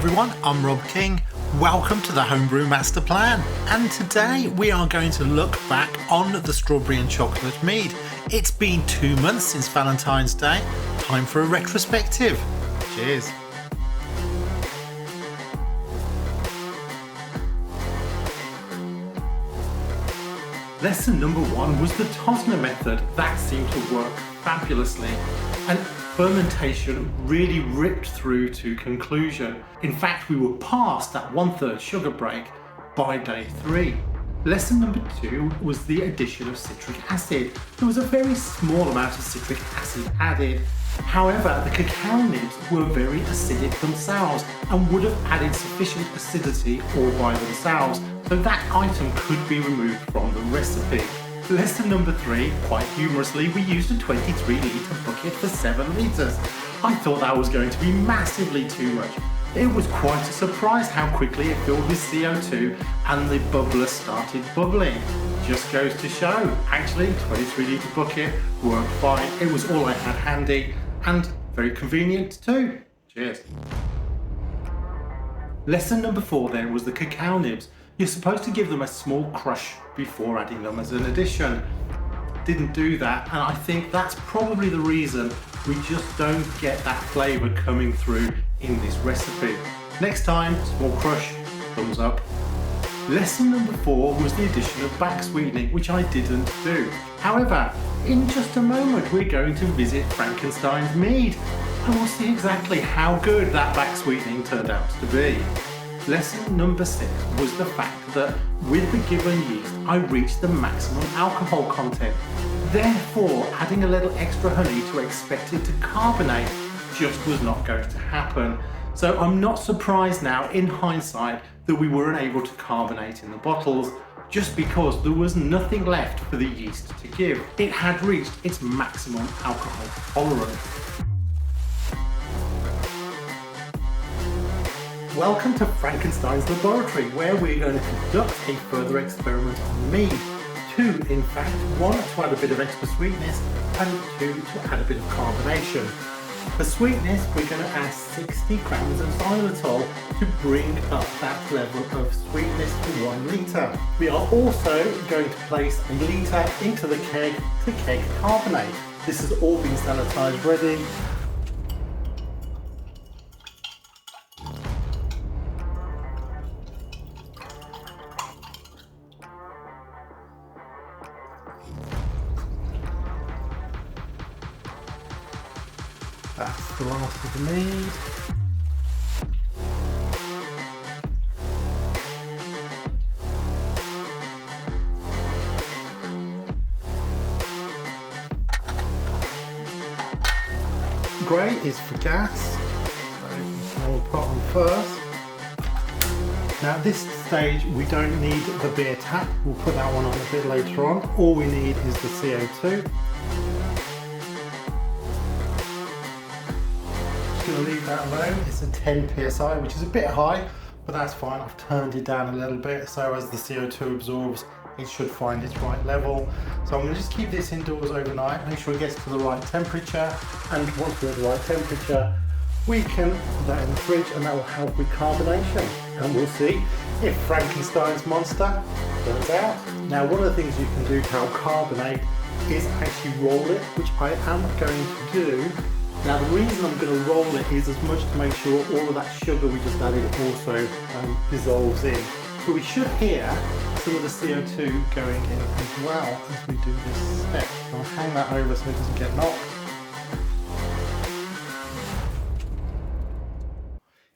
everyone, I'm Rob King. Welcome to the Homebrew Master Plan. And today we are going to look back on the strawberry and chocolate mead. It's been 2 months since Valentine's Day. Time for a retrospective. Cheers. Lesson number 1 was the Tosner method. That seemed to work fabulously. And fermentation really ripped through to conclusion. In fact, we were past that 1/3 sugar break by day 3. Lesson number 2 was the addition of citric acid. There was a very small amount of citric acid added. However, the cacao nibs were very acidic themselves and would have added sufficient acidity all by themselves, so that item could be removed from the recipe. Lesson number 3, quite humorously, we used a 23-litre bucket for 7 litres. I thought that was going to be massively too much. It was quite a surprise how quickly it filled with CO2 and the bubbler started bubbling. Just goes to show, actually, 23-litre bucket worked fine. It was all I had handy and very convenient too. Cheers. Lesson number 4 then was the cacao nibs. You're supposed to give them a small crush before adding them as an addition. Didn't do that, and I think that's probably the reason we just don't get that flavour coming through in this recipe. Next time, small crush, thumbs up. Lesson number 4 was the addition of back sweetening, which I didn't do. However, in just a moment we're going to visit Frankenstein's mead, and we'll see exactly how good that back sweetening turned out to be. Lesson number 6 was the fact that with the given yeast I reached the maximum alcohol content. Therefore, adding a little extra honey to expect it to carbonate just was not going to happen. So I'm not surprised now in hindsight that we weren't able to carbonate in the bottles, just because there was nothing left for the yeast to give. It had reached its maximum alcohol tolerance. Welcome to Frankenstein's laboratory, where we're going to conduct a further experiment on mead. 2, in fact, 1 to add a bit of extra sweetness and 2 to add a bit of carbonation. For sweetness, we're going to add 60 grams of xylitol to bring up that level of sweetness to 1 litre. We are also going to place a litre into the keg to keg carbonate. This has all been sanitised ready. That's the last of the mead. Grey is for gas, so we'll put on first. Now at this stage we don't need the beer tap, we'll put that one on a bit later on. All we need is the CO2. Going to leave that alone. It's a 10 psi, which is a bit high, but that's fine. I've turned it down a little bit, so as the CO2 absorbs, it should find its right level. So I'm going to just keep this indoors overnight, make sure it gets to the right temperature, and once we're at the right temperature, we can put that in the fridge, and that will help with carbonation. And we'll see if Frankenstein's monster turns out. Now, one of the things you can do to help carbonate is actually roll it, which I am going to do. Now the reason I'm going to roll it is as much to make sure all of that sugar we just added also dissolves in. So we should hear some of the CO2 going in as well as we do this step. I'll hang that over so it doesn't get knocked.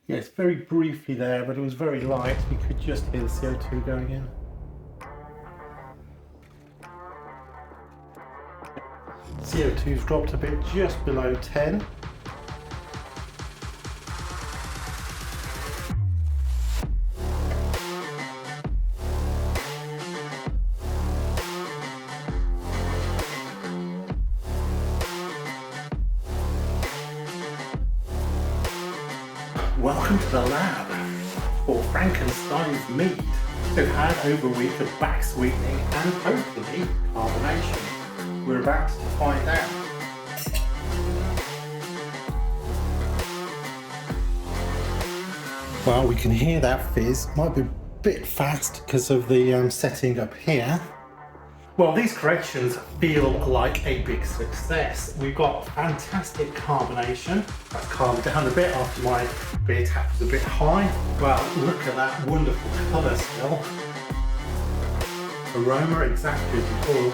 Yeah, it's very briefly there, but it was very light. We could just hear the CO2 going in. CO2's dropped a bit, just below 10. Welcome to the lab for Frankenstein's mead. We've had over a week of back sweetening and hopefully carbonation. We're about to find out. Well, we can hear that fizz. Might be a bit fast because of the setting up here. Well, these corrections feel like a big success. We've got fantastic carbonation. That's calmed down a bit after my beer tap was a bit high. Well, look at that wonderful colour still. Aroma exactly as before.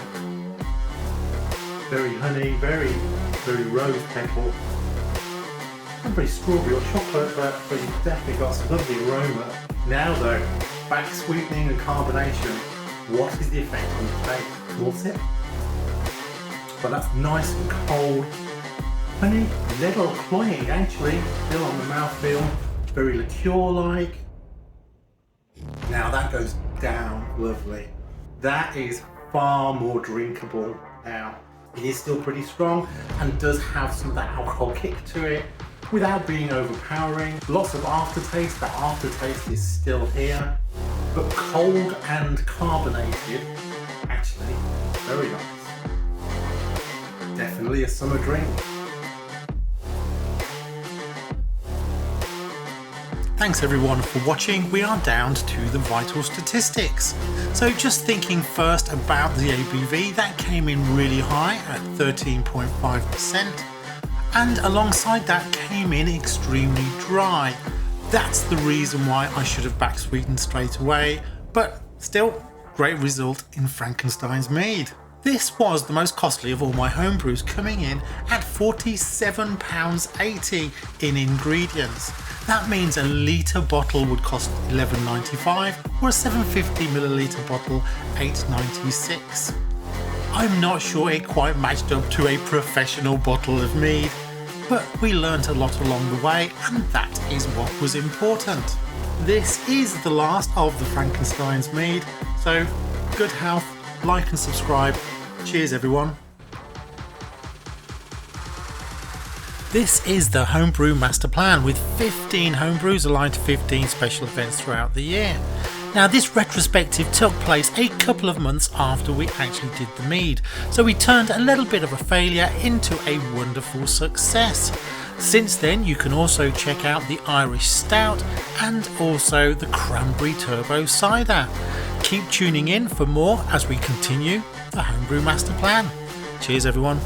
Very honey, very rose petal. Not very strawberry or chocolate, but you've definitely got some lovely aroma. Now though, back sweetening and carbonation. What is the effect on the taste? We'll sip. But that's nice and cold. Honey, little cloying actually, still on the mouthfeel. Very liqueur-like. Now that goes down lovely. That is far more drinkable now. It is still pretty strong and does have some of that alcohol kick to it without being overpowering. Lots of aftertaste. That aftertaste is still here, but cold and carbonated. Actually, very nice. Definitely a summer drink. Thanks everyone for watching. We are down to the vital statistics. So just thinking first about the ABV, that came in really high at 13.5%. And alongside that came in extremely dry. That's the reason why I should have back sweetened straight away, but still, great result in Frankenstein's Mead. This was the most costly of all my homebrews, coming in at £47.80 in ingredients. That means a litre bottle would cost £11.95 or a 750ml bottle £8.96. I'm not sure it quite matched up to a professional bottle of mead, but we learnt a lot along the way, and that is what was important. This is the last of the Frankenstein's Mead, so good health, like and subscribe. Cheers everyone. This is the Homebrew Master Plan with 15 homebrews aligned to 15 special events throughout the year. Now this retrospective took place a couple of months after we actually did the mead, so we turned a little bit of a failure into a wonderful success. Since then you can also check out the Irish Stout and also the Cranberry Turbo Cider. Keep tuning in for more as we continue the Homebrew Master Plan. Cheers everyone.